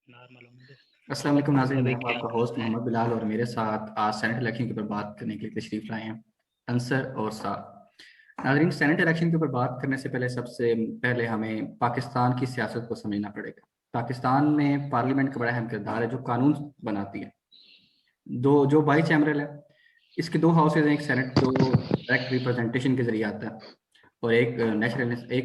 अस्सलाम वालेकुम नाज़रीन, मैं हूं आपका होस्ट मोहम्मद बिलाल और मेरे साथ आज सेनेट इलेक्शन के ऊपर बात करने के लिए तशरीफ लाए हैं अंसर और साद। नाज़रीन, सेनेट इलेक्शन के ऊपर बात करने से पहले सबसे पहले हमें पाकिस्तान की सियासत को समझना पड़ेगा। पाकिस्तान में पार्लियामेंट का बड़ा अहम किरदार है जो कानून बनाती है। दो जो बाई चैम्बरल है, इसके दो हाउसेज हैं, एक सेनेट जो डायरेक्ट रिप्रेजेंटेशन के जरिए आता है और एक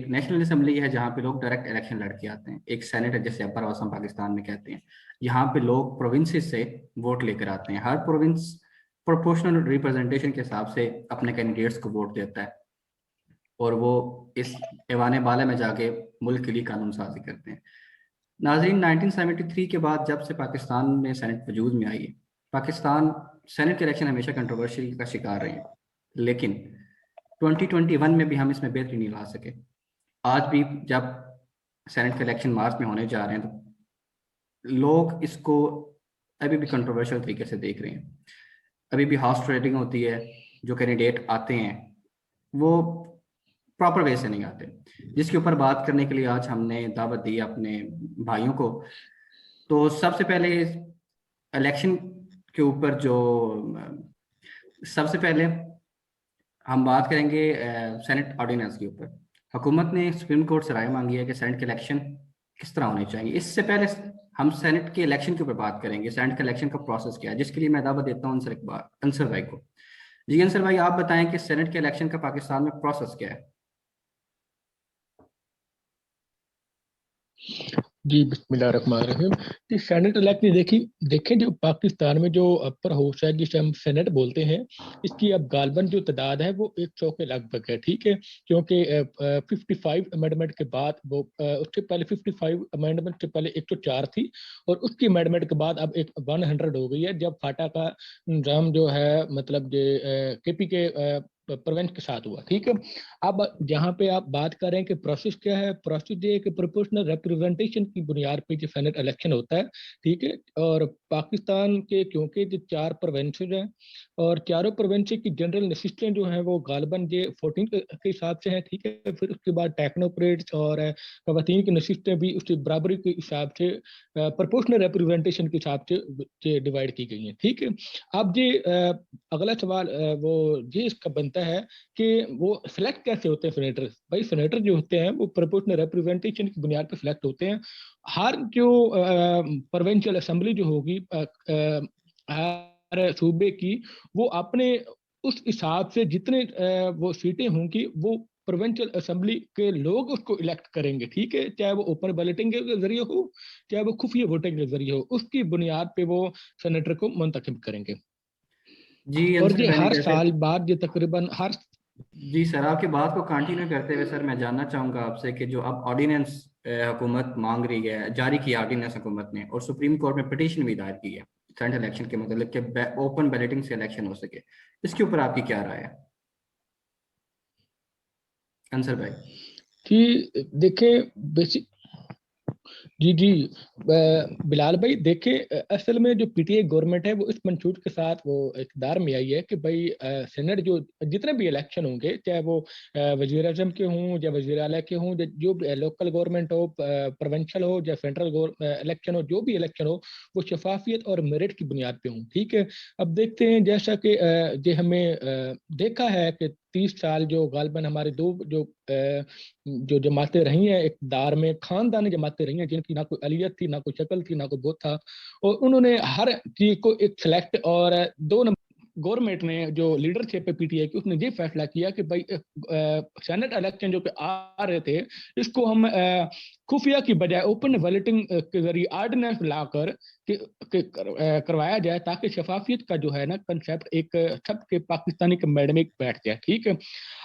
नेशनल असेंबली है जहाँ पे लोग डायरेक्ट इलेक्शन लड़के आते हैं। एक सेनेट है जिसे अपर हाउस हम पाकिस्तान में कहते हैं। यहाँ पे लोग प्रोविंसेस से वोट लेकर आते हैं। हर प्रोविंस प्रोपोर्शनल रिप्रेजेंटेशन के हिसाब से अपने कैंडिडेट्स को वोट देता है और वो इस ऐवान बाला में जाके मुल्क के लिए कानून साजी करते हैं। नाज़रीन, 1973 के बाद जब से पाकिस्तान में सेनेट वजूद में आई है, पाकिस्तान सेनेट के इलेक्शन हमेशा कंट्रोवर्शियल का शिकार रहे हैं, लेकिन 2021 में भी हम इसमें बेहतरी नहीं ला सके। आज भी जब सेनेट के इलेक्शन मार्च में होने जा रहे हैं तो लोग इसको अभी भी कंट्रोवर्शियल तरीके से देख रहे हैं। अभी भी हाउस ट्रेडिंग होती है, जो कैंडिडेट आते हैं वो प्रॉपर वे से नहीं आते, जिसके ऊपर बात करने के लिए आज हमने दावत दी अपने भाइयों को। तो सबसे पहले इलेक्शन के ऊपर जो सबसे पहले हम बात करेंगे सेनेट ऑर्डिनेंस के ऊपर। हुकूमत ने सुप्रीम कोर्ट से राय मांगी है कि सेनेट के इलेक्शन किस तरह होने चाहिए। इससे पहले हम सेनेट के इलेक्शन के ऊपर बात करेंगे, सेनेट के इलेक्शन का प्रोसेस क्या है, जिसके लिए मैं दावत देता हूँ अंसर भाई को। जी अंसर भाई, आप बताएं कि सेनेट के इलेक्शन का पाकिस्तान में प्रोसेस क्या है। जी बिस्मिल्लाहिर्रहमानिर्रहीम। जी सेनेट इलेक्शन देखें जो पाकिस्तान में जो अपर हाउस है जिसे हम सेनेट बोलते हैं, इसकी अब गालबन जो तादाद है वो 100 के लगभग है। ठीक है, क्योंकि 55 अमेंडमेंट के बाद वो उससे पहले 55 अमेंडमेंट से पहले 104 थी और उसकी अमेंडमेंट के बाद अब एक 100 हो गई है, जब फाटा का निज़ाम जो है मतलब केपी के प्रवेंश के साथ हुआ। ठीक है, अब जहाँ पे आप बात करें कि प्रोसेस क्या है, प्रोसेस ये है कि प्रोपोर्शनल रिप्रेजेंटेशन की बुनियाद पे जो सेनेट इलेक्शन होता है। ठीक है, और पाकिस्तान के क्योंकि जो 4 प्रोविंसेस हैं और चारों प्रोविंस की जनरल नशिस्तें जो हैं वो गालबन ये 14 के हिसाब से हैं। ठीक है, फिर उसके बाद टेक्नोक्रेट्स और खवातीन की नशिस्तें भी उसकी बराबरी के हिसाब से प्रोपोर्शनल रिप्रेजेंटेशन के हिसाब से डिवाइड की गई हैं। ठीक है, अब ये अगला सवाल वो ये इसका बनता है कि वो सिलेक्ट कैसे होते हैं सेनेटर। भाई सेनेटर जो होते हैं वो प्रोपोर्शनल रिप्रेजेंटेशन की बुनियाद पर सिलेक्ट होते हैं। हर जो प्रोविंशियल असेंबली जो होगी हर सूबे की, वो अपने उस हिसाब से जितने वो सीटें होंगी वो प्रोविंशियल असेंबली के लोग उसको इलेक्ट करेंगे। ठीक है, चाहे वो ओपन बैलेटिंग के जरिए हो चाहे वो खुफिया वोटिंग के जरिए हो, उसकी बुनियाद पे वो सेनेटर को मुंतखब करेंगे। जी और अंसर ये भाई, हर जैसे साल बाद ये तकरीबन हर जी सर, आपकी बात को कंटिन्यू करते हुए सर मैं जानना चाहूँगा आपसे कि जो अब ऑर्डिनेंस हुकूमत मांग रही है, जारी किया ऑर्डिनेंस हुकूमत ने, और सुप्रीम कोर्ट में पिटीशन भी दायर की है सेंट्रल इलेक्शन के मतलब कि ओपन बैलेटिंग से इलेक्शन हो सके, इसके ऊपर आपकी क्या राय है अंसर भाई। कि देखें बेसिक जी जी बिलाल भाई देखे, असल में जो पीटीआई गवर्नमेंट है वो इस मंशूर के साथ वो इक़्तिदार में आई है कि भाई सेनेट जो जितने भी इलेक्शन होंगे, चाहे वो वज़ीर आज़म के हों या वज़ीर आला के हों, जो भी लोकल गवर्नमेंट हो, प्रोविंशियल हो या फेडरल इलेक्शन हो, जो भी इलेक्शन हो वो शफाफियत और मेरिट की बुनियाद पे हों। ठीक है, अब देखते हैं जैसा कि जो हमें देखा है कि 30 साल जो गालबन हमारे दो जो जमातें रही हैं इक़्तिदार में, खानदानी जमातें रही हैं जिनकी ना कोई अलियत थी, ना कोई शक्ल थी, ना कोई बहुत था, और उन्होंने हर चीज को एक सेलेक्ट और दो नंबर गवर्नमेंट ने जो लीडरशिप है पीटीआई की, उसने ये फैसला किया कि भाई सेनेट इलेक्शन जो कि आ रहे थे इसको हम खुफिया की बजाय ओपन बैलेटिंग के जरिए ऑर्डिनेंस लाकर करवाया जाए, ताकि शफाफियत का जो है ना कंसेप्ट एक सबके पाकिस्तानी के मैड में बैठ जाए। ठीक है,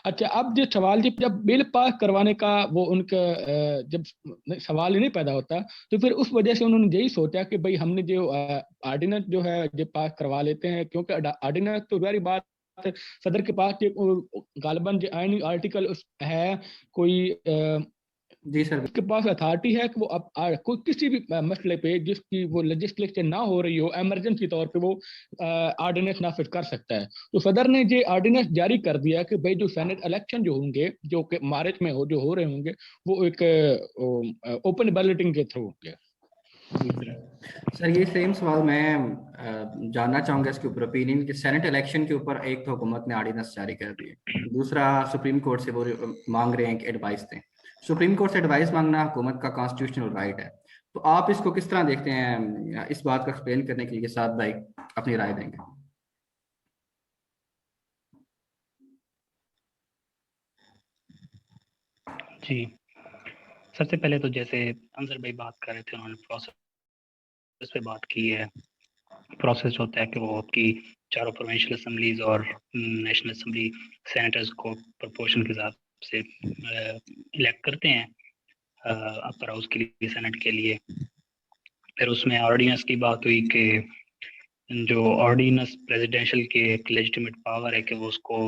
अच्छा अब जो सवाल जब बिल पास करवाने का वो उनका जब सवाल ही नहीं पैदा होता, तो फिर उस वजह से उन्होंने यही सोचा कि भाई हमने जो ऑर्डिनेंस जो है जो पास करवा लेते हैं, क्योंकि ऑर्डिनेंस तो वेरी बात है, सदर के पास गालबन जो आईनी आर्टिकल है कोई जी सर। उसके पास अथॉरिटी है कि वो अब कोई किसी भी मसले पे जिसकी वो लेजिस्लेशन ना हो रही हो, इमरजेंसी तौर पे वो ऑर्डिनेंस नाफिज कर सकता है। तो सदर ने ये ऑर्डिनेंस जारी कर दिया कि भाई जो सेनेट इलेक्शन जो होंगे जो कि मार्च में जो हो रहे होंगे वो एक ओपन बैलेटिंग के थ्रू होंगे। जी सर ये सेम सवाल मैं जानना चाहूंगा इसके ऊपर ओपिनियन कि सेनेट इलेक्शन के ऊपर एक तो हुकूमत ने ऑर्डिनेंस जारी कर दी है, दूसरा सुप्रीम कोर्ट से वो मांग रहे हैं कि एडवाइस दें। सुप्रीम कोर्ट से एडवाइस मांगना हुकूमत का कॉन्स्टिट्यूशनल राइट है। तो आप इसको किस तरह देखते हैं? इस बात को एक्सप्लेन करने के लिए साद भाई अपनी राय देंगे। जी, सबसे पहले तो जैसे अंसर भाई बात कर रहे थे, उन्होंने प्रोसेस पे बात की है। प्रोसेस होता है कि वो आपकी चारों प्रोविंशियल असम्बलीज और नेशनल असम्बली सेनेटर्स को प्रोपोर्शन के हिसाब से इलेक्ट करते हैं अपर हाउस के लिए, सेनेट के लिए। फिर उसमें ऑर्डिनेंस की बात हुई कि जो ऑर्डिनेंस प्रेसिडेंशियल के एक लेजिटिमेट पावर है कि वो उसको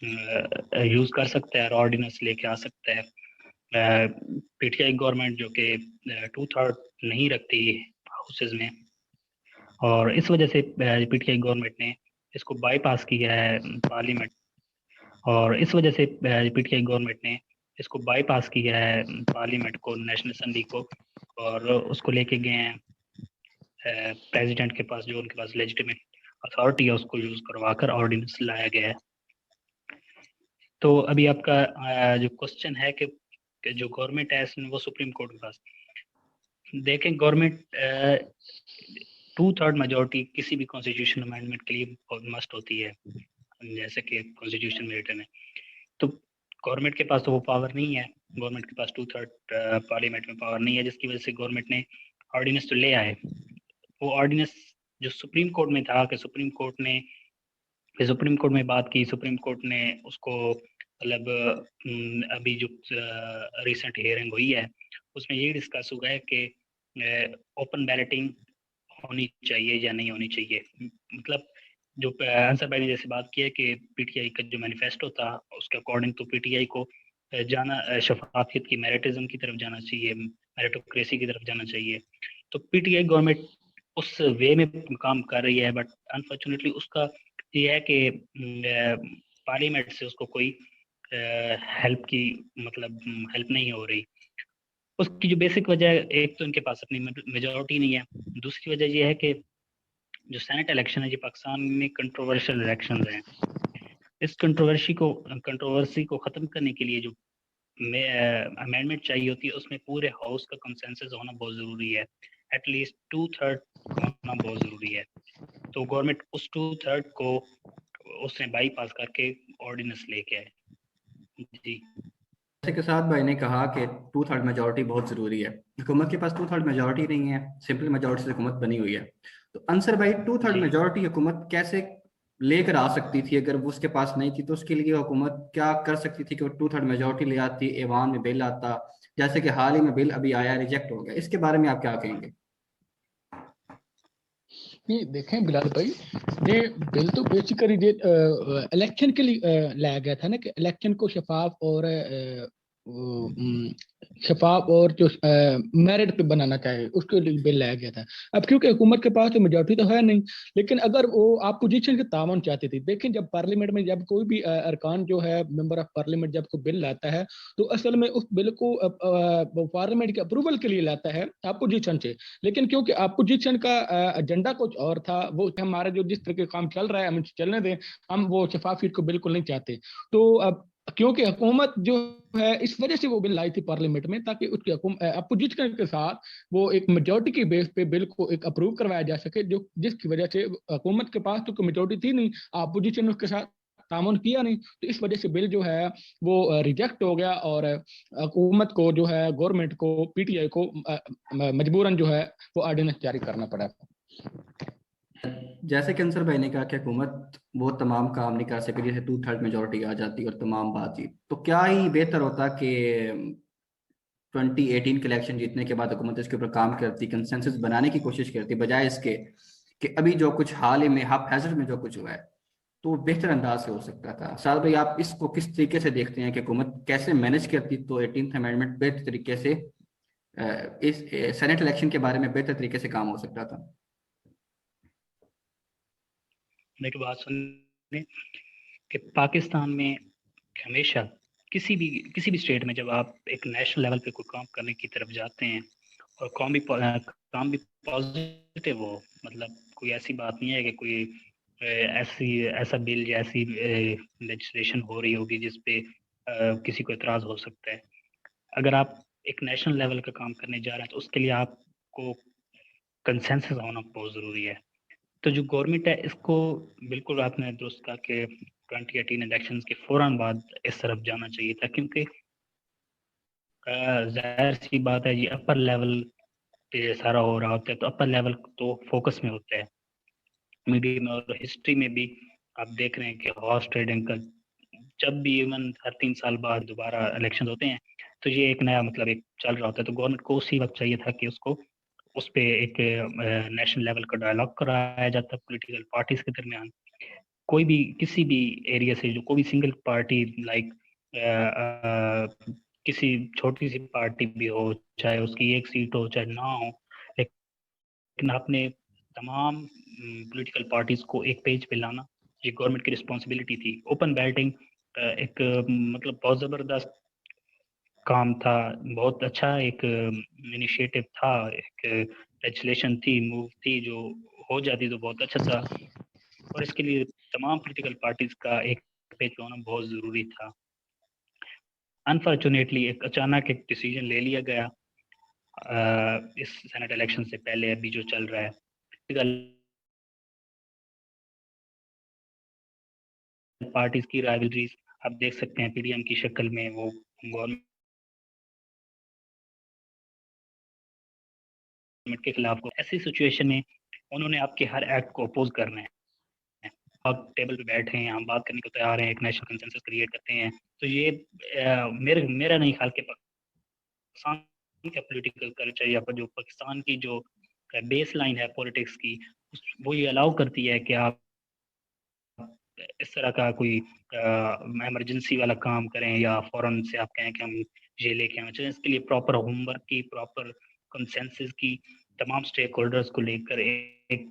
यूज़ कर सकता है और ऑर्डिनेंस लेके आ सकता है। पीटीआई गवर्नमेंट जो कि 2/3 नहीं रखती हाउसेज में, और इस वजह से पीटीआई गवर्नमेंट ने इसको बाईपास किया है पार्लियामेंट, और इस वजह से पीटीआई गवर्नमेंट ने इसको बाईपास किया है पार्लियामेंट को, नेशनल असेंबली को, और उसको लेके गए हैं प्रेसिडेंट के पास, जो उनके पास लेजिटिमेट अथॉरिटी है, उसको यूज करवा कर ऑर्डिनेंस लाया गया है। तो अभी आपका जो क्वेश्चन है कि जो गवर्नमेंट है वो सुप्रीम कोर्ट के पास, देखें गवर्नमेंट 2/3 मेजोरिटी किसी भी कॉन्स्टिट्यूशन अमेंडमेंट के लिए मस्ट होती है, जैसे कि कॉन्स्टिट्यूशन में रिटर्न है। तो गवर्नमेंट के पास तो वो पावर नहीं है, गवर्नमेंट के पास 2/3 पार्लियामेंट में पावर नहीं है, जिसकी वजह से गवर्नमेंट ने ऑर्डिनेंस तो ले आए। वो ऑर्डिनेंस जो सुप्रीम कोर्ट में था, कि सुप्रीम कोर्ट में बात की, सुप्रीम कोर्ट ने उसको मतलब अभी जो रिसेंट हियरिंग हुई है उसमें ये डिस्कस हुआ है कि ओपन बैलेटिंग होनी चाहिए या नहीं होनी चाहिए। मतलब जो अंसर भाई ने जैसे बात की है कि पीटीआई का जो मैनिफेस्टो था उसके अकॉर्डिंग तो पीटीआई को जाना शफाफियत की, मेरिटिज्म की तरफ जाना चाहिए, मेरिटोक्रेसी की तरफ जाना चाहिए। तो पीटीआई गवर्नमेंट उस वे में काम कर रही है, बट अनफॉर्चुनेटली उसका ये है कि पार्लियामेंट से उसको कोई हेल्प की मतलब हेल्प नहीं हो रही। उसकी जो बेसिक वजह है, एक तो इनके पास अपनी मेजोरिटी नहीं है, दूसरी वजह ये है कि जो सेनेट इलेक्शन है ये पाकिस्तान में कंट्रोवर्शियल इलेक्शन हैं। इस कंट्रोवर्सी को ख़त्म करने के लिए जो अमेंडमेंट चाहिए होती है, उसमें पूरे हाउस का कंसेंसस होना बहुत ज़रूरी है, एटलीस्ट 2/3 होना बहुत ज़रूरी है। तो गवर्नमेंट उस 2/3 को उसने बाईपास करके ऑर्डिनेंस लेके आए। जी, जैसे कि साद भाई ने कहा कि 2/3 मेजोरिटी बहुत जरूरी है। हुकूमत के पास 2/3 मेजोरिटी नहीं है, सिंपल मेजोरिटी से हुकूमत बनी हुई है। तो अंसर भाई 2/3 जी, मेजोरिटी हुकूमत कैसे लेकर आ सकती थी? अगर वो उसके पास नहीं थी तो उसके लिए हुकूमत क्या कर सकती थी कि वो 2/3 मेजोरिटी ले आती, ऐवान में बिल आता, जैसे कि हाल ही में बिल अभी आया रिजेक्ट हो गया, इसके बारे में आप क्या कहेंगे? ये देखें बिलाल भाई, ये बिल तो बेसिकली ये इलेक्शन के लिए लाया गया था ना, कि इलेक्शन को शफाफ और शफाफ और जो मेरिट पे बनाना चाहे, उसके लिए बिल लाया गया था। अब क्योंकि हुकूमत के पास तो मेजोरिटी तो है नहीं, लेकिन अगर वो अपोजिशन के तावन चाहती थी, देखें जब पार्लियामेंट में जब कोई भी अरकान जो है मेंबर ऑफ पार्लियामेंट जब कोई बिल लाता है, तो असल में उस बिल को पार्लियामेंट के अप्रूवल के लिए लाता है अपोजिशन से। लेकिन क्योंकि अपोजिशन का एजेंडा कुछ और था, वो हमारा जो जिस तरह के काम चल रहा है हम चलने दें, हम वो शफाफियत को बिल्कुल नहीं चाहते। तो अब क्योंकि हुकूमत जो है इस वजह से वो बिल लाई थी पार्लियामेंट में, ताकि उसकी अपोजिशन के साथ वो एक मेजोरिटी की बेस पे बिल को एक अप्रूव करवाया जा सके, जो जिसकी वजह से हुकूमत के पास तो मेजोरिटी थी नहीं, अपोजिशन उसके साथ तामुन किया नहीं, तो इस वजह से बिल जो है वो रिजेक्ट हो गया, और हुकूमत को जो है गवर्नमेंट को पीटीआई को मजबूरन जो है वो ऑर्डिनेंस जारी करना पड़ा। जैसे कि अंसर भाई ने कहा कि हुकूमत वो तमाम काम नहीं कर सकी जैसे 2/3 मेजोरिटी आ जाती और तमाम बातचीत, तो क्या ही बेहतर होता कि 2018 के इलेक्शन जीतने के बाद हुकूमत इसके ऊपर काम करती, कंसेंसस बनाने की कोशिश करती, बजाय इसके कि अभी जो कुछ हाल ही में हापहैज़र्ड में जो कुछ हुआ है, तो वो बेहतर अंदाज से हो सकता था। साल भाई आप इसको किस तरीके से देखते हैं कि हुकूमत कैसे मैनेज करती तो 18th अमेंडमेंट बेहतर तरीके से इस सेनेट इलेक्शन के बारे में बेहतर तरीके से काम हो सकता था? मेरी बात सुनिए कि पाकिस्तान में हमेशा किसी भी स्टेट में जब आप एक नेशनल लेवल पे कोई काम करने की तरफ जाते हैं और काम भी पॉजिटिव हो, मतलब कोई ऐसी बात नहीं है कि कोई ऐसा बिल या ऐसी लेजिस्लेशन हो रही होगी जिस पे किसी को एतराज़ हो सकता है। अगर आप एक नेशनल लेवल का काम करने जा रहे हैं तो उसके लिए आपको कंसेंसस होना बहुत ज़रूरी है। तो जो गवर्नमेंट है इसको बिल्कुल आपने दुरुस्त कहा कि 2018 इलेक्शंस के फ़ौरन बाद इस तरफ जाना चाहिए था, क्योंकि ज़ाहिर सी बात है ये अपर लेवल पे सारा हो रहा होता है, तो अपर लेवल तो फोकस में होता है। मीडिया में और हिस्ट्री में भी आप देख रहे हैं कि हॉर्स ट्रेडिंग का जब भी इवन हर 3 साल बाद दोबारा इलेक्शन होते हैं, तो ये एक नया मतलब एक चल रहा होता है। तो गवर्नमेंट को उसी वक़्त चाहिए था कि उसको उस पे एक नेशनल लेवल का डायलॉग कराया जाता पॉलिटिकल पार्टीज़ के दरमियान। कोई भी किसी भी एरिया से जो कोई भी सिंगल पार्टी लाइक किसी छोटी-सी पार्टी भी हो, चाहे उसकी 1 सीट हो, चाहे ना हो, लेकिन आपने तमाम पॉलिटिकल पार्टीज़ को एक पेज पे लाना, ये गवर्नमेंट की रिस्पॉन्सिबिलिटी थी। ओपन बैटिंग एक मतलब बहुत ज़बरदस्त काम था, बहुत अच्छा एक इनिशिएटिव था, एक लेजिस्लेशन थी, मूव थी, जो हो जाती तो बहुत अच्छा था और इसके लिए तमाम पॉलिटिकल पार्टीज़ का एक पेज पे होना बहुत ज़रूरी था। अनफॉर्चुनेटली एक अचानक एक डिसीजन ले लिया गया इस सेनेट इलेक्शन से पहले अभी जो चल रहा है। पार्टीज़ की राइवलरीज़ आप देख सकते हैं पीडीएम की शक्ल में वो गवर्नमेंट के खिलाफ हो। ऐसी सिचुएशन में उन्होंने आपके हर एक्ट को अपोज़ करना है। आप टेबल पे बैठे हैं, हम बात करने को तैयार हैं, एक नेशनल कंसेंसस क्रिएट करते हैं। तो ये मेरा नहीं ख्याल कि पाकिस्तान का पॉलिटिकल कल्चर या जो पाकिस्तान की जो बेसलाइन है पॉलिटिक्स की, वो ये अलाउ करती है कि आप इस तरह का कोई इमरजेंसी वाला काम करें या फ़ौरन से आप कहें कि हम ये लेके आना चाहिए। इसके लिए प्रॉपर होमवर्क की, प्रॉपर कंसेंसस की, तमाम स्टेक होल्डर्स को लेकर एक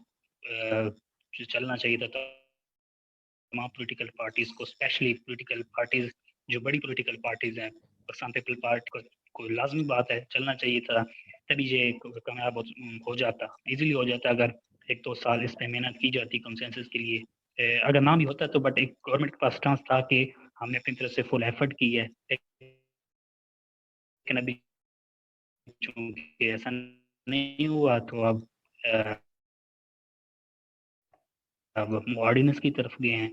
जो चलना चाहिए था तमाम पॉलिटिकल पार्टीज़ को, स्पेशली पॉलिटिकल पार्टीज़ जो बड़ी पॉलिटिकल पार्टीज़ हैं, पाकिस्तान पीपल पार्टी को लाज़मी बात है चलना चाहिए था, तभी ये कामयाब हो जाता, ईज़िली हो जाता अगर 1-2 साल इस पे मेहनत की जाती कंसेंसस के लिए। अगर ना भी होता तो बट एक गवर्नमेंट के पास स्टांस था कि हमने अपनी तरफ से फुल एफर्ट की है, लेकिन अभी चूँकि ऐसा नहीं हुआ तो अ, अब हम ऑर्डिनेंस की तरफ गए हैं।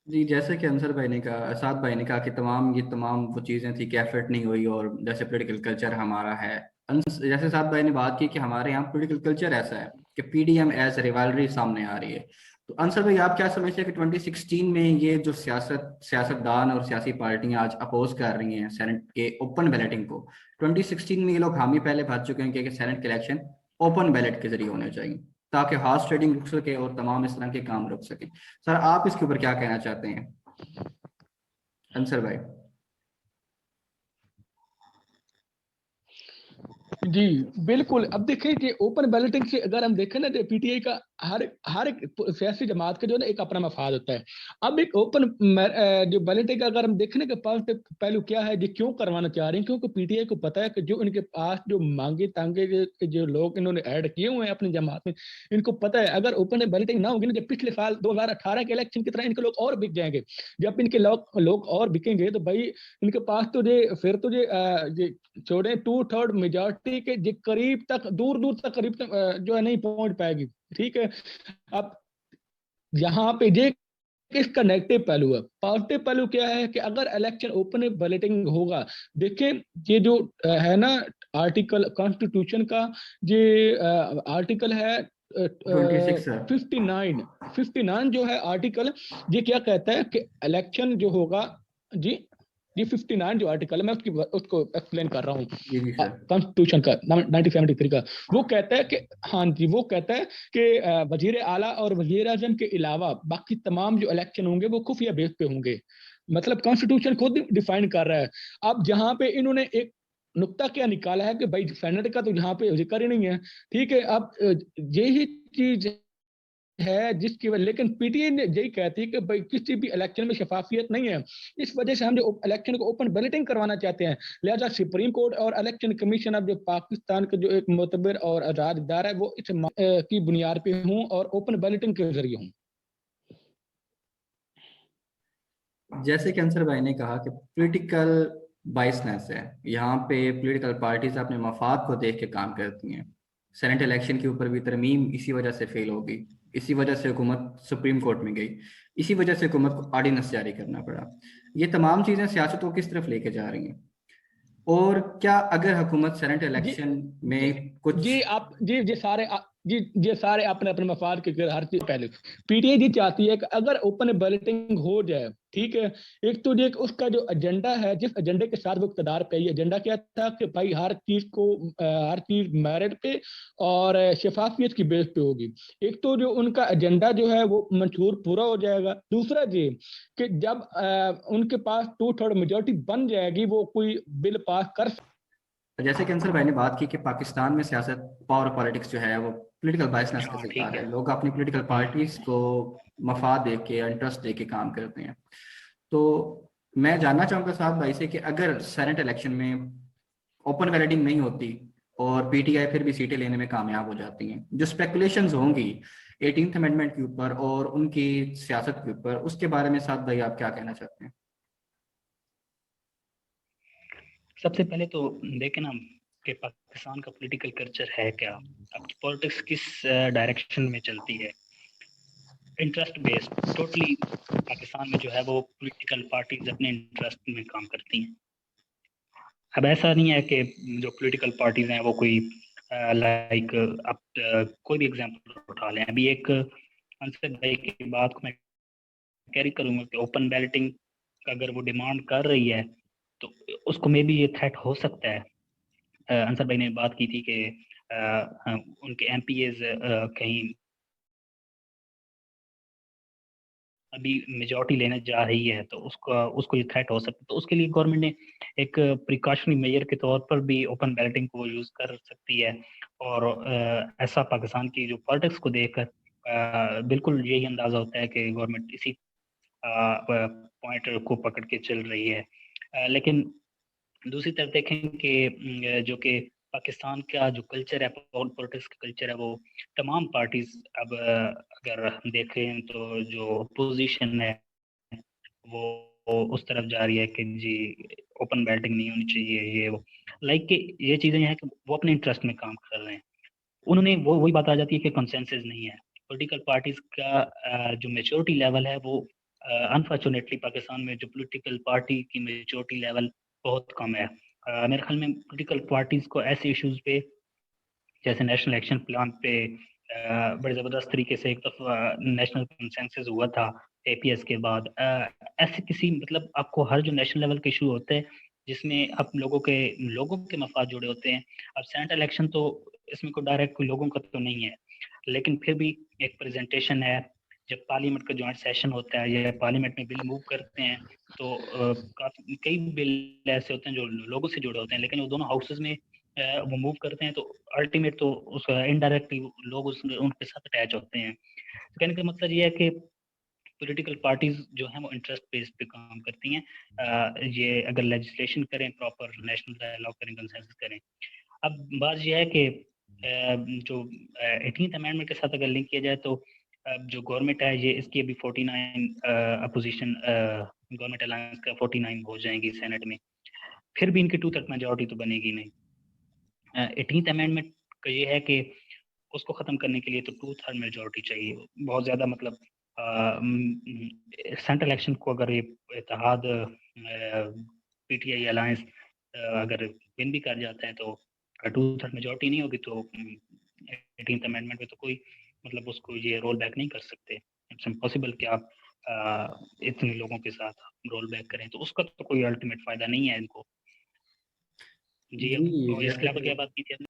जी, जैसे कि अंसर भाई ने कहा, असाद भाई ने कहा कि ये तमाम वो चीज़ें थी कि एफर्ट नहीं हुई और जैसे पॉलिटिकल कल्चर हमारा है। जैसे असाद भाई ने बात की कि हमारे यहाँ पॉलिटिकल कल्चर ऐसा है कि पीडीएम एज रिवाइवलरी सामने आ रही है। तो अंसर भाई आप क्या समझते हैं कि 2016 में ये जो सियासतदान और सियासी पार्टियां आज अपोज कर रही हैं सेनेट के ओपन बैलेटिंग को, 2016 में ये लोग हामी पहले भर चुके हैं कि सेनेट के इलेक्शन ओपन बैलेट के जरिए होने चाहिए ताकि हॉर्स ट्रेडिंग रुक सके और तमाम इस तरह के काम रुक सके। सर आप इसके ऊपर क्या कहना चाहते हैं अंसर भाई? जी बिल्कुल। अब देखिए कि ओपन बैलेटिंग से अगर हम देखें ना तो पीटीआई का हर एक सियासी जमात का जो ना एक अपना मफाद होता है। अब एक ओपन जो बैलेटिंग का अगर हम देखें ना कि पहलू क्या है, जो क्यों करवाना चाह रहे हैं, क्योंकि पीटीआई को पता है कि जो इनके पास जो मांगे तांगे जो लोग इन्होंने ऐड किए हुए हैं अपनी जमात में, इनको पता है अगर ओपन बैलेटिंग ना होगी ना, जब पिछले साल 2018 के इलेक्शन की तरह इनके लोग और बिक जाएंगे। जब इनके लोग और बिकेंगे तो भाई इनके पास तो फिर तो छोड़े 2/3 मेजॉरिटी के करीब तक दूर तक करीब तक जो है नहीं पहुंच पाएगी। ठीक है। अब यहाँ पे इसका नेगेटिव पहलू है। पॉजिटिव पहलू क्या है कि अगर इलेक्शन ओपन बैलेटिंग होगा, देखिए ये जो है ना आर्टिकल कॉन्स्टिट्यूशन का, ये आर्टिकल है 26 सर। 59 जो है आर्टिकल, ये क्या कहता है कि इलेक्शन जो होगा जी, ये 59 जो आर्टिकल है मैं उसको एक्सप्लेन कर रहा हूँ जी जी सर। कॉन्स्टिट्यूशन का 1973 का। वो कहता है कि हाँ जी, वो कहता है कि वजीर आला और वजीर आजम के अलावा बाकी तमाम जो इलेक्शन होंगे वो खुफिया बेस पे होंगे। मतलब कॉन्स्टिट्यूशन खुद डिफाइन कर रहा है। अब जहां पे इन्होंने एक नुक्ता क्या निकाला है कि भाई सेनेट का तो यहाँ पे जिक्र ही नहीं है। ठीक है। अब यही चीज है जिसकी वजह, लेकिन पीटीआई ने यही कहती है कि भाई किसी भी इलेक्शन में शफाफियत नहीं है, इस वजह से हम जो इलेक्शन को ओपन बैलेटिंग करवाना चाहते हैं, लिहाजा सुप्रीम कोर्ट और इलेक्शन कमीशन अब जो पाकिस्तान के जो एक मोतबर और राजदार है वो इस की बुनियाद पे हूँ और ओपन बैलेटिंग के जरिए हूँ। जैसे कि अंसर भाई ने कहा कि पॉलिटिकल बाइसनेस है, यहाँ पे पॉलिटिकल पार्टीज अपने मफाद को देख के काम करती हैं। सेनेट इलेक्शन के ऊपर भी तरमीम इसी वजह से फेल होगी, इसी वजह से हुकूमत सुप्रीम कोर्ट में गई, इसी वजह से हुकूमत को ऑर्डिनेंस जारी करना पड़ा। ये तमाम चीज़ें सियासत को किस तरफ लेके जा रही हैं? और क्या अगर हुकूमत सेनेट जी इलेक्शन जी में कुछ जी आप जी ये सारे अपने अपने मफाद के हर चीज पहले पीटीआई जी चाहती है कि अगर ओपन बैलेटिंग हो जाए, ठीक है, एक तो ये कि उसका जो एजेंडा है, जिस एजेंडे के साथ वो इक़्तिदार पे, ये एजेंडा क्या था कि भाई हर चीज मेरिट पे और शफाफियत की बेस पे होगी। एक तो जो उनका एजेंडा जो है वो मंशूर पूरा हो जाएगा। दूसरा ये कि जब उनके पास 2/3 मेजोरिटी बन जाएगी, वो कोई बिल पास कर। जैसे कि अंसर भाई ने बात की कि पाकिस्तान में सियासत, पावर पॉलिटिक्स जो है वो पॉलिटिकल बाइसनेस का हाँ शिकार ठीक है। है। लोग अपनी पॉलिटिकल पार्टीज को मफाद दे के, इंटरेस्ट दे के काम करते हैं। तो मैं जानना चाहूंगा साथ भाई से कि अगर सेनेट इलेक्शन में ओपन बैलेटिंग नहीं होती और पीटीआई फिर भी सीटें लेने में कामयाब हो जाती हैं, जो स्पेकुलेशंस होंगी 18th अमेंडमेंट के ऊपर और उनकी सियासत के ऊपर, उसके बारे में साथ भाई आप क्या कहना चाहते हैं? सबसे पहले तो देखें ना कि पाकिस्तान का पॉलिटिकल कल्चर है क्या, आपकी पॉलिटिक्स किस डायरेक्शन में चलती है। इंटरेस्ट बेस्ड टोटली पाकिस्तान में जो है वो पॉलिटिकल पार्टीज अपने इंटरेस्ट में काम करती हैं। अब ऐसा नहीं है कि जो पॉलिटिकल पार्टीज हैं वो कोई लाइक अब कोई भी एग्जांपल उठा लें। अभी एक अंसर भाई की बात को मैं कैरी करूंगा कि ओपन बैलेटिंग अगर वो डिमांड कर रही है तो उसको मे भी ये थ्रेट हो सकता है। अंसर भाई ने बात की थी कि उनके एमपीएज कहीं अभी मेजोरिटी लेने जा रही है तो उसको ये थ्रेट हो सकता है। तो उसके लिए गवर्नमेंट ने एक प्रिकॉशनरी मेजर के तौर पर भी ओपन बैलेटिंग को यूज कर सकती है। और ऐसा पाकिस्तान की जो पॉलिटिक्स को देखकर बिल्कुल यही अंदाजा होता है कि गवर्नमेंट इसी पॉइंट को पकड़ के चल रही है। लेकिन दूसरी तरफ देखें कि जो कि पाकिस्तान का जो कल्चर है, पॉलिटिक्स का कल्चर है, वो तमाम पार्टीज अब अगर हम देखें तो जो पोजीशन है वो उस तरफ जा रही है कि जी ओपन बैटिंग नहीं होनी चाहिए, ये वो लाइक कि ये चीज़ें हैं कि वो अपने इंटरेस्ट में काम कर रहे हैं। उन्होंने वो वही बात आ जाती है कि कंसेंसस नहीं है पॉलिटिकल पार्टीज का। जो मेच्योरिटी लेवल है वो अनफॉर्चुनेटली पाकिस्तान में जो पॉलिटिकल पार्टी की मेच्योरिटी लेवल बहुत कम है। मेरे ख्याल में पॉलिटिकल पार्टीज को ऐसे इश्यूज पे जैसे नेशनल एक्शन प्लान पे बड़े ज़बरदस्त तरीके से एक दफ़ा नेशनल कंसेंसस हुआ था एपीएस के बाद। ऐसे किसी मतलब आपको हर जो नेशनल लेवल के इशू होते हैं जिसमें आप लोगों के मफाद जुड़े होते हैं। अब सेनेट इलेक्शन तो इसमें कोई डायरेक्ट लोगों का तो नहीं है, लेकिन फिर भी एक प्रेजेंटेशन है। जब पार्लियामेंट का जॉइंट सेशन होता है या पार्लियामेंट में बिल मूव करते हैं तो काफी कई बिल ऐसे होते हैं जो लोगों से जुड़े होते हैं, लेकिन वो दोनों हाउसेज में वो मूव करते हैं तो अल्टीमेट तो उस इनडायरेक्टली लोग उनके साथ अटैच होते हैं। तो कहने का मतलब ये है कि पॉलिटिकल पार्टीज जो हैं वो इंटरेस्ट बेस पे काम करती हैं। ये अगर लेजिस्लेशन करें, प्रॉपर नेशनल डायलॉग करें, कंसेंसस करें। अब बात यह है कि जो 18th अमेंडमेंट के साथ अगर लिंक किया जाए तो जो गवर्नमेंट है ये इसकी अभी 49 अपोजिशन गवर्नमेंट अलायंस का 49 हो जाएंगी सेनेट में, फिर भी इनकी 2/3 मेजोरिटी तो बनेगी नहीं। 18th अमेंडमेंट का ये है कि उसको ख़त्म करने के लिए तो 2/3 मेजोरिटी चाहिए, बहुत ज़्यादा मतलब सेंट्रल इलेक्शन को अगर ये इत्तेहाद पीटीआई अलायंस अगर विन भी कर जाता है तो 2/3 मेजोरिटी नहीं होगी तो 18th अमेंडमेंट में तो कोई मतलब उसको ये रोल बैक नहीं कर सकते। इट्स इम्पॉसिबल कि आप इतने लोगों के साथ रोल बैक करें, तो उसका तो कोई अल्टीमेट फ़ायदा नहीं है इनको। जी, जी, अब इसके जैसे अलावा कि क्या बात की थी आपने?